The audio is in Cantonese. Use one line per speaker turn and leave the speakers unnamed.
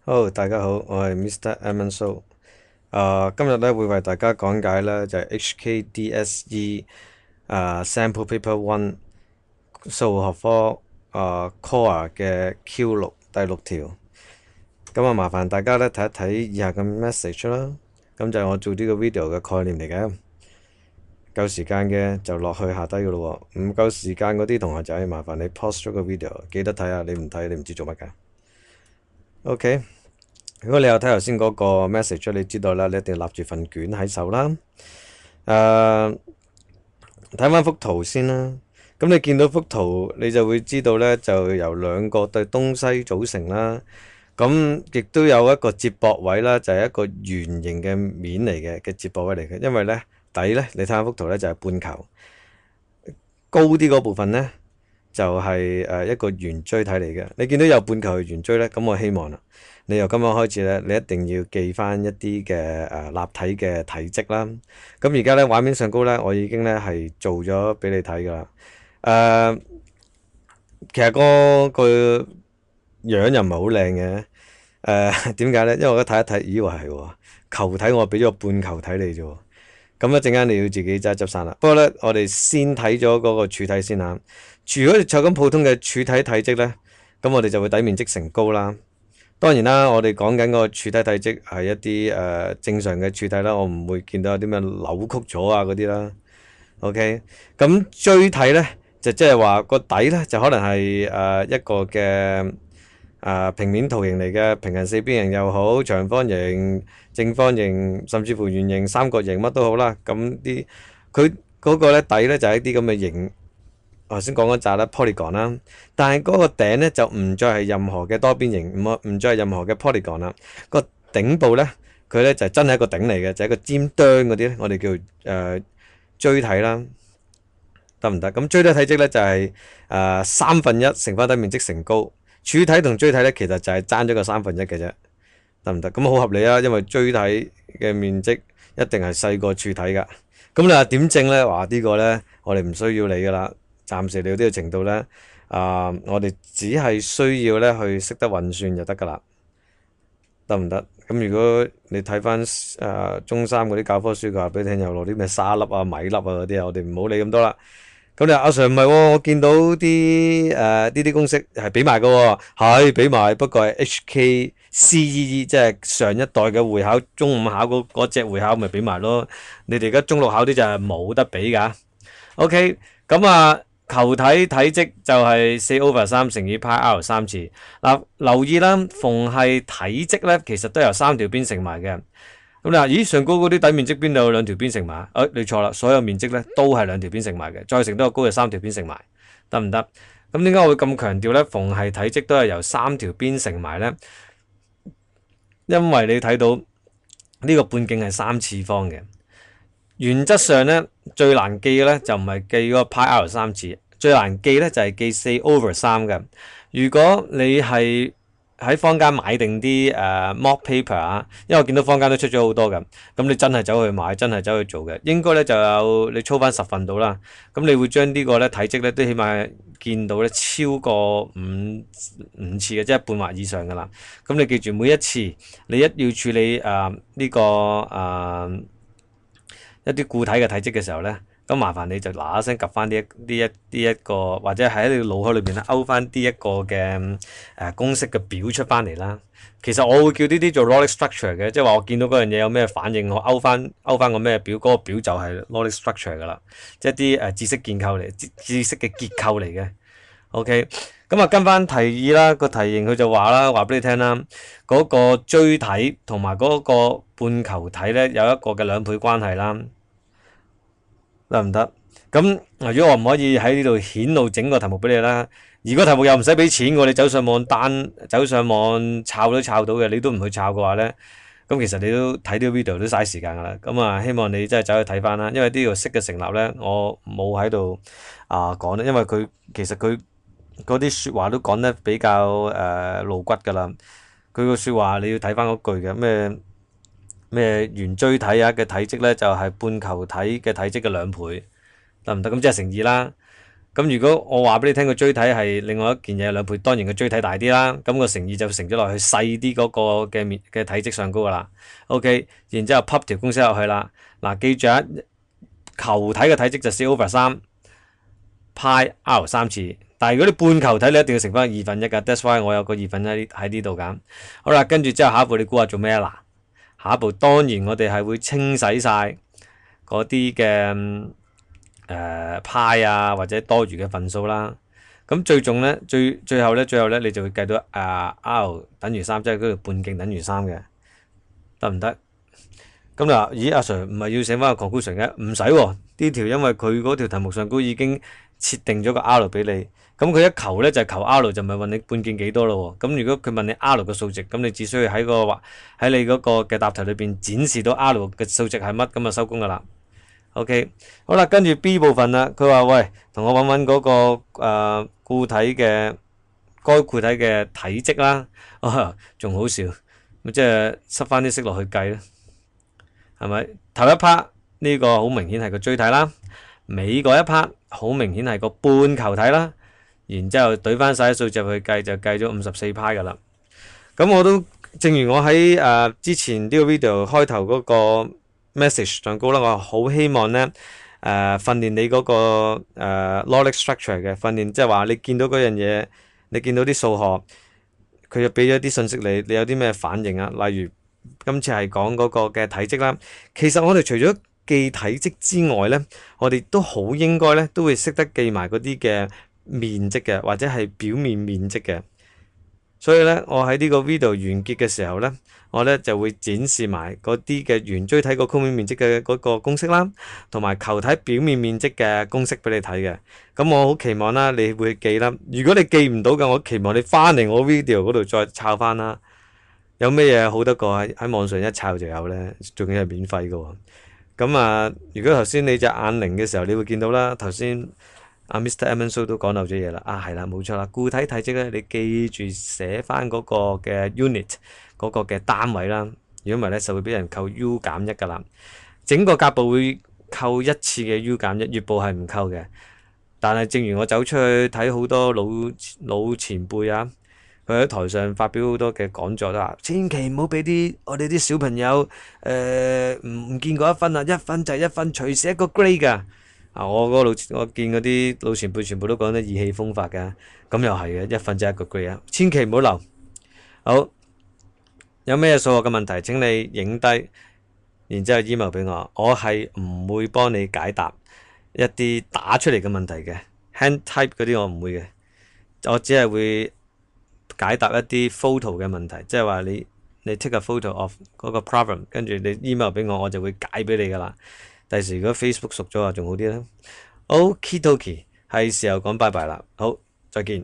好，大家好，我係 Mr. Edmund So。今日咧會為大家講解咧就係 HKDSE Sample Paper One 數學科Core 嘅 Q6第六條。咁麻煩大家咧睇一睇以下嘅 message 啦。咁就係我做呢個 video 嘅概念嚟嘅。夠時間嘅就落去下低噶咯喎，唔夠時間嗰啲同學仔麻煩你 pause 咗個 video，記得睇下，你唔睇你唔知做乜㗎。OK。如果你有睇頭先嗰個 message，你知道啦，你一定要立住份卷喺手啦。睇翻幅圖先啦。咁你見到幅圖，你就會知道呢，就由兩個對東西組成啦。咁亦都有一個接駁位啦，就係一個圓形嘅面嚟嘅接駁位嚟嘅。因為呢底呢，你睇下幅圖呢，就係半球，高啲嗰部分呢，就係一個圓錐體嚟嘅。你見到有半球嘅圓錐呢，咁我希望啦，你由今日開始咧，你一定要記翻一啲嘅立體嘅體積啦。咁而家咧畫面上高咧，我已經咧係做咗俾你睇噶啦。其實個樣又唔係好靚嘅。點解咧？因為我一睇一睇，咦話係喎，球體我俾咗個半球體你啫喎。咁一陣間你要自己執生啦。不過咧，我哋先睇咗嗰個柱體先嚇。如果你就咁普通嘅柱體體積咧，咁我哋就會底面積乘高啦。當然啦，我哋講緊個柱體體積係一啲正常嘅柱體啦，我唔會見到有啲咩扭曲咗啊嗰啲啦。OK，咁錐體咧就即係話個底咧就可能係一個嘅平面圖形嚟嘅，平行四邊形又好，長方形、正方形，甚至乎圓形、三角形乜都好啦。咁佢嗰個咧底咧就係一啲咁嘅形。頭先講嗰扎啦 polygon 啦，但係嗰個頂咧就唔再係任何嘅多邊形，唔再係任何嘅 polygon 啦。個頂部咧，佢咧就真係一個頂嚟嘅，就係一個尖端嗰啲咧，我哋叫錐體啦，得唔得？咁錐體體積咧就係1/3乘翻底面積乘高，柱體同錐體咧其實就係爭咗個1/3嘅啫，得唔得？咁好合理啊，因為錐體嘅面積一定係細過柱體噶。咁你話點證咧？話呢個咧，我哋唔需要理噶啦。暫時了呢個程度咧，我哋只係需要咧去識得運算就得㗎啦，得唔得？咁如果你睇翻中三嗰啲教科書，佢話俾你聽有攞啲咩沙粒啊、米粒啊嗰啲啊，我哋唔好理咁多啦。咁你話阿 Sir 唔係喎，我見到啲呢啲公式係俾埋㗎喎，係俾埋，不過係 HKCEE，即係上一代嘅會考，中五考嗰隻會考咪俾埋咯。你哋而家中六考啲就係冇得俾㗎。OK，咁球體體積就係4/3乘以 πr 三次。嗱，留意啦，逢係體積咧，其實都由三條邊乘埋嘅。咁你話，咦，上高嗰啲底面積邊度有兩條邊乘埋？你錯啦，所有面積咧都係兩條邊乘埋嘅，再乘多個高就三條邊乘埋，得唔得？咁點解我會咁強調咧？逢係體積都係由三條邊乘埋咧，因為你睇到呢個半徑係3次方嘅。原則上咧，最難記嘅咧就唔係記嗰個 πr 三次，最難記咧就係記4/3嘅。如果你係喺坊間買定啲mock paper 啊，因為我見到坊間都出咗好多嘅，咁你真係走去買，真係走去做嘅，應該咧就有你操翻10份到啦。咁你會將呢個咧體積咧都起碼見到咧超過五次嘅，即係半或以上噶啦。咁你記住每一次你一要處理呢個一啲固體嘅體積嘅時候咧，咁麻煩你就嗱嗱聲及翻呢一個，或者喺你腦海裏邊咧勾翻呢一個嘅公式嘅表出翻嚟啦。其實我會叫呢啲做 logic structure 嘅，即係話我見到嗰樣嘢有咩反應，我勾翻個咩表，嗰個表就係 logic structure 噶啦，即係啲知識結構嚟，知識嘅結構嚟嘅。OK，咁跟翻提議啦，個題型佢就話俾你聽啦，嗰個錐體同埋嗰個半球體咧有一個嘅兩倍關係啦。得唔得？咁如果我唔可以喺呢度顯露整個題目俾你啦，如果題目又唔使俾錢嘅，你走上網抄都抄到嘅，你都唔去抄嘅話咧，咁其實你都睇啲 video 都嘥時間噶啦。咁希望你真係走去睇翻啦，因為呢條式嘅成立咧，我冇喺度講咧，因為其實佢嗰啲説話都講得比較露骨噶啦。佢個説話你要睇翻嗰句嘅咩圓錐體嘅體積咧，就係半球體嘅體積嘅2倍，得唔得？咁即係乘2啦。咁如果我話俾你聽個錐體係另外一件嘢2倍，當然個錐體大啲啦，咁個乘以就乘咗落去細啲嗰個嘅體積上高噶啦。OK，然之後 pop 條公式落去啦。嗱，記住啊，球體嘅體積就4/3 派 r 3次，但係如果你半球體你一定要乘翻1/2㗎。That's why 我有個1/2喺呢度㗎。好啦，跟住之後下一步你估下做咩啊？嗱，下一步當然我哋係會清洗晒嗰啲嘅派啊或者多餘嘅份數啦。咁最後咧你就會計到r 等於3，即係嗰條半徑等於3嘅，得唔得？咁嗱，咦阿 Sir 唔係要寫翻個 conclusion 嘅？唔使喎，呢條因為佢嗰條題目上高已經設定咗個 r 俾你，咁佢一求咧就係求 r 就唔係問你半徑幾多咯喎。咁如果佢問你 r 嘅數值，咁你只需要喺你嗰個嘅答題裏邊展示到 r 嘅數值係乜，咁就收工噶啦。OK， 好啦，跟住 B 部分啦，佢話喂，同我揾嗰個固體嘅該固體嘅體積啦，仲好笑，咁即係塞翻啲式落去計啦，係咪？頭一 part 呢個好明顯係個錐體啦，尾嗰一 part 好明顯係個半球體啦，然之後懟翻晒啲數字入去計，就計咗54派噶啦。咁我都正如我喺之前呢個 video 開頭嗰個 message 上高啦，我好希望咧訓練你嗰個logic structure 嘅訓練，即係話你見到嗰樣嘢，你見到啲數學，佢就俾咗啲信息你有啲咩反應啊？例如今次係講嗰個嘅體積啦，其實我哋除咗記體積之外咧，我哋都好應該咧都會識得記埋嗰啲嘅面積嘅，或者係表面面積嘅。所以咧，我喺呢個 video 完結嘅時候咧，我咧就會展示埋嗰啲嘅圓錐體個曲面面積嘅嗰個公式啦，同埋球體表面面積嘅公式俾你睇嘅。咁我好期望啦，你會記啦。如果你記唔到嘅，我期望你翻嚟我 video 嗰度再抄翻啦。有咩嘢好得過喺網上一抄就有咧，仲要係免費嘅喎。咁如果頭先你隻眼靈嘅時候，你會見到啦，頭先。Mr. Emerson 都講漏咗嘢啦，係啦，冇錯啦，固體體積咧，你記住寫翻嗰個嘅 unit 嗰個嘅單位啦，如果唔係咧就會俾人扣 U-1噶啦，整個甲部會扣1次嘅 U-1，乙部係唔扣嘅。但係正如我走出去睇好多老前輩啊，佢喺台上發表好多嘅講座都話，千祈唔好俾我哋啲小朋友唔見過1分啊，1分就係1分，隨時一個 grade 㗎。我見嗰啲老前輩全部都講得意氣風發㗎，咁又係嘅，1分就1個 grade 啊，千祈唔好留。好，有咩數學嘅問題請你影低，然之後 email 俾我，我係唔會幫你解答一啲打出嚟嘅問題嘅 hand type 嗰啲，我唔會嘅，我只係會解答一啲 photo 嘅問題，即係話你 take a photo of 嗰個 problem， 跟住你 email 俾我，我就會解俾你㗎啦。第時如果 Facebook 熟咗啊，仲好啲啦。Okie dokie，係時候講拜拜啦。好，再見。